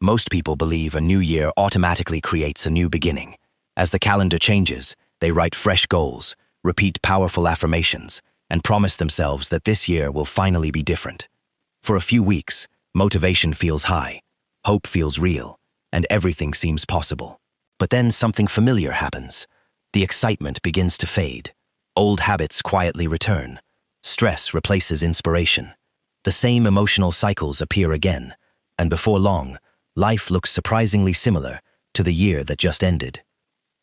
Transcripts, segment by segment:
Most people believe a new year automatically creates a new beginning. As the calendar changes, they write fresh goals, repeat powerful affirmations, and promise themselves that this year will finally be different. For a few weeks, motivation feels high, hope feels real, and everything seems possible. But then something familiar happens. The excitement begins to fade. Old habits quietly return. Stress replaces inspiration. The same emotional cycles appear again, and before long, life looks surprisingly similar to the year that just ended.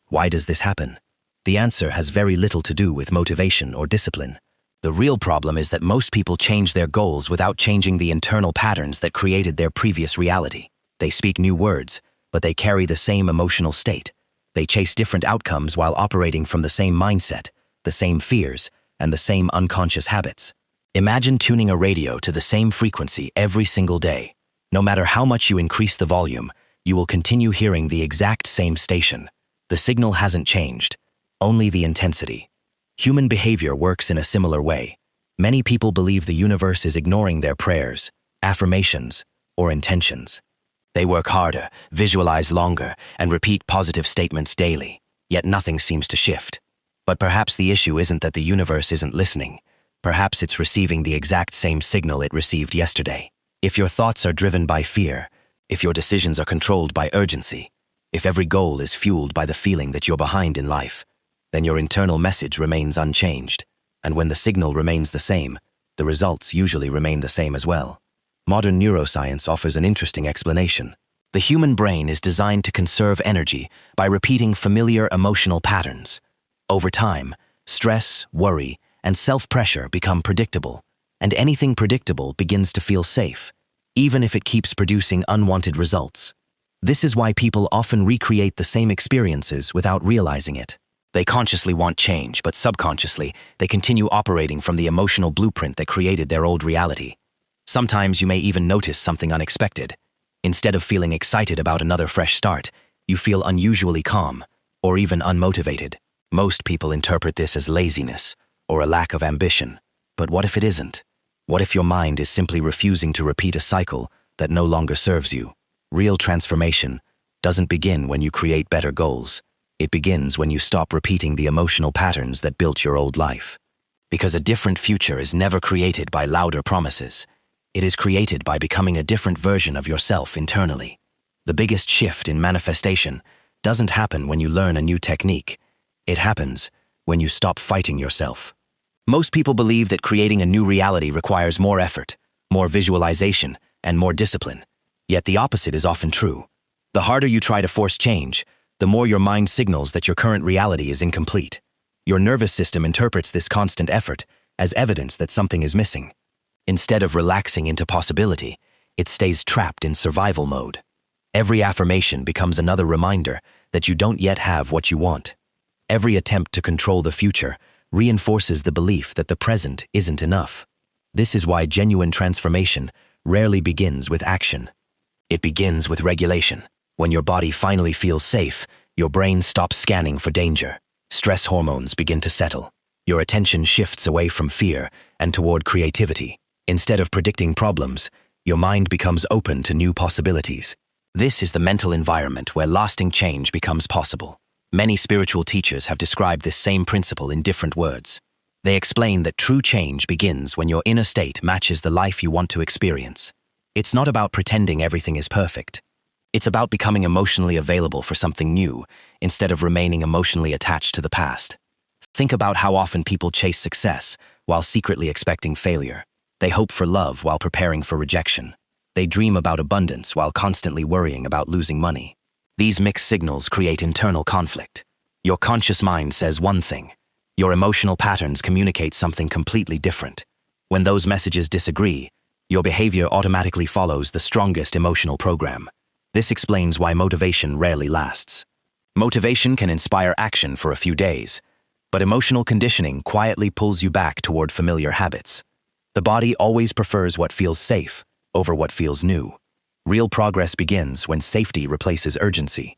Why does this happen? The answer has very little to do with motivation or discipline. The real problem is that most people change their goals without changing the internal patterns that created their previous reality. They speak new words, but they carry the same emotional state. They chase different outcomes while operating from the same mindset, the same fears, and the same unconscious habits. Imagine tuning a radio to the same frequency every single day. No matter how much you increase the volume, you will continue hearing the exact same station. The signal hasn't changed, only the intensity. Human behavior works in a similar way. Many people believe the universe is ignoring their prayers, affirmations, or intentions. They work harder, visualize longer, and repeat positive statements daily, yet nothing seems to shift. But perhaps the issue isn't that the universe isn't listening. Perhaps it's receiving the exact same signal it received yesterday. If your thoughts are driven by fear, if your decisions are controlled by urgency, if every goal is fueled by the feeling that you're behind in life, then your internal message remains unchanged. And when the signal remains the same, the results usually remain the same as well. Modern neuroscience offers an interesting explanation. The human brain is designed to conserve energy by repeating familiar emotional patterns. Over time, stress, worry, and self-pressure become predictable, and anything predictable begins to feel safe, even if it keeps producing unwanted results. This is why people often recreate the same experiences without realizing it. They consciously want change, but subconsciously, they continue operating from the emotional blueprint that created their old reality. Sometimes you may even notice something unexpected. Instead of feeling excited about another fresh start, you feel unusually calm, or even unmotivated. Most people interpret this as laziness, or a lack of ambition. But what if it isn't? What if your mind is simply refusing to repeat a cycle that no longer serves you? Real transformation doesn't begin when you create better goals. It begins when you stop repeating the emotional patterns that built your old life. Because a different future is never created by louder promises. It is created by becoming a different version of yourself internally. The biggest shift in manifestation doesn't happen when you learn a new technique. It happens when you stop fighting yourself. Most people believe that creating a new reality requires more effort, more visualization, and more discipline. Yet the opposite is often true. The harder you try to force change, the more your mind signals that your current reality is incomplete. Your nervous system interprets this constant effort as evidence that something is missing. Instead of relaxing into possibility, it stays trapped in survival mode. Every affirmation becomes another reminder that you don't yet have what you want. Every attempt to control the future reinforces the belief that the present isn't enough. This is why genuine transformation rarely begins with action. It begins with regulation. When your body finally feels safe, your brain stops scanning for danger. Stress hormones begin to settle. Your attention shifts away from fear and toward creativity. Instead of predicting problems, your mind becomes open to new possibilities. This is the mental environment where lasting change becomes possible. Many spiritual teachers have described this same principle in different words. They explain that true change begins when your inner state matches the life you want to experience. It's not about pretending everything is perfect. It's about becoming emotionally available for something new, instead of remaining emotionally attached to the past. Think about how often people chase success while secretly expecting failure. They hope for love while preparing for rejection. They dream about abundance while constantly worrying about losing money. These mixed signals create internal conflict. Your conscious mind says one thing. Your emotional patterns communicate something completely different. When those messages disagree, your behavior automatically follows the strongest emotional program. This explains why motivation rarely lasts. Motivation can inspire action for a few days, but emotional conditioning quietly pulls you back toward familiar habits. The body always prefers what feels safe over what feels new. Real progress begins when safety replaces urgency.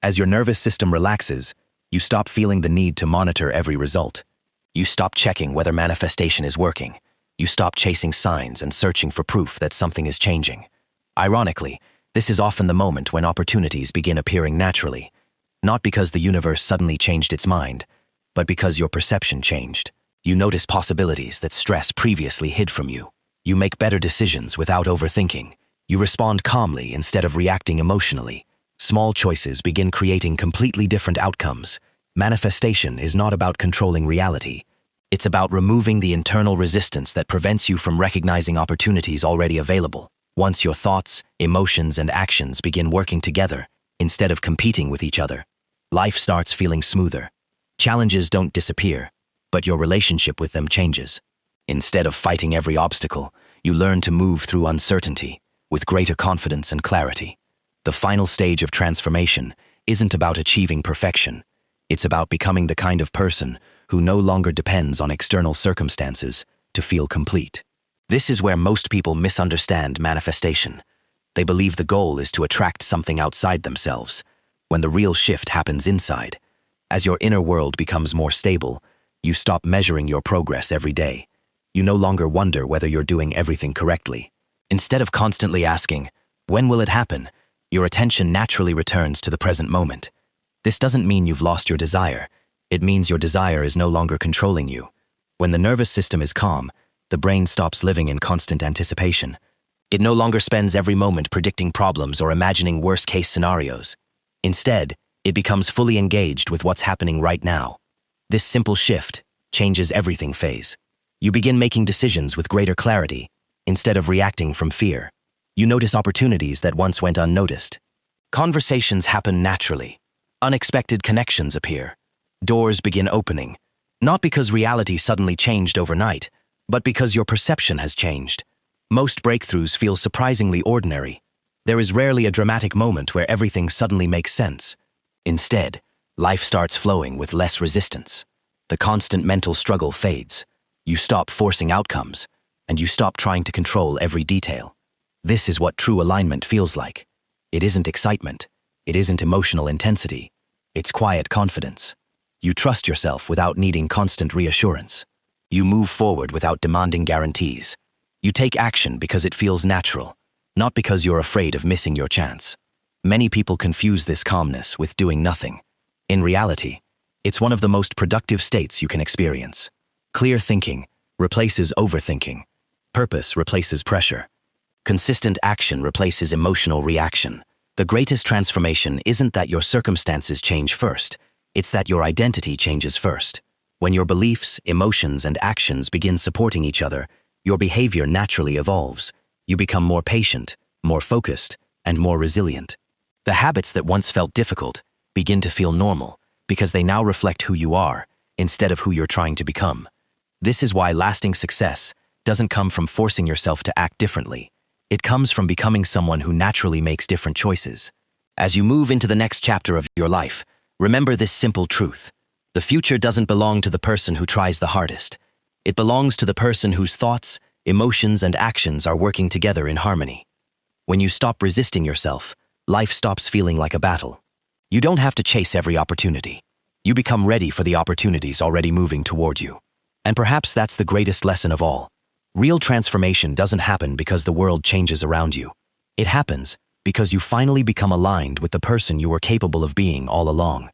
As your nervous system relaxes, you stop feeling the need to monitor every result. You stop checking whether manifestation is working. You stop chasing signs and searching for proof that something is changing. Ironically, This is often the moment when opportunities begin appearing naturally, not because the universe suddenly changed its mind, but because your perception changed. You notice possibilities that stress previously hid from you. You make better decisions without overthinking. You respond calmly instead of reacting emotionally. Small choices begin creating completely different outcomes. Manifestation is not about controlling reality. It's about removing the internal resistance that prevents you from recognizing opportunities already available. Once your thoughts, emotions, and actions begin working together, instead of competing with each other, life starts feeling smoother. Challenges don't disappear, but your relationship with them changes. Instead of fighting every obstacle, you learn to move through uncertainty with greater confidence and clarity. The final stage of transformation isn't about achieving perfection. It's about becoming the kind of person who no longer depends on external circumstances to feel complete. This is where most people misunderstand manifestation. They believe the goal is to attract something outside themselves, when the real shift happens inside. As your inner world becomes more stable, you stop measuring your progress every day. You no longer wonder whether you're doing everything correctly. Instead of constantly asking, "When will it happen?" your attention naturally returns to the present moment. This doesn't mean you've lost your desire. It means your desire is no longer controlling you. When the nervous system is calm, the brain stops living in constant anticipation. It no longer spends every moment predicting problems or imagining worst-case scenarios. Instead, it becomes fully engaged with what's happening right now. This simple shift changes everything phase. You begin making decisions with greater clarity, instead of reacting from fear. You notice opportunities that once went unnoticed. Conversations happen naturally. Unexpected connections appear. Doors begin opening, not because reality suddenly changed overnight, but because your perception has changed. Most breakthroughs feel surprisingly ordinary. There is rarely a dramatic moment where everything suddenly makes sense. Instead, life starts flowing with less resistance. The constant mental struggle fades. You stop forcing outcomes, and you stop trying to control every detail. This is what true alignment feels like. It isn't excitement. It isn't emotional intensity. It's quiet confidence. You trust yourself without needing constant reassurance. You move forward without demanding guarantees. You take action because it feels natural, not because you're afraid of missing your chance. Many people confuse this calmness with doing nothing. In reality, it's one of the most productive states you can experience. Clear thinking replaces overthinking. Purpose replaces pressure. Consistent action replaces emotional reaction. The greatest transformation isn't that your circumstances change first. It's that your identity changes first. When your beliefs, emotions, and actions begin supporting each other, your behavior naturally evolves. You become more patient, more focused, and more resilient. The habits that once felt difficult begin to feel normal because they now reflect who you are instead of who you're trying to become. This is why lasting success doesn't come from forcing yourself to act differently. It comes from becoming someone who naturally makes different choices. As you move into the next chapter of your life, remember this simple truth. The future doesn't belong to the person who tries the hardest. It belongs to the person whose thoughts, emotions, and actions are working together in harmony. When you stop resisting yourself, life stops feeling like a battle. You don't have to chase every opportunity. You become ready for the opportunities already moving toward you. And perhaps that's the greatest lesson of all. Real transformation doesn't happen because the world changes around you. It happens because you finally become aligned with the person you were capable of being all along.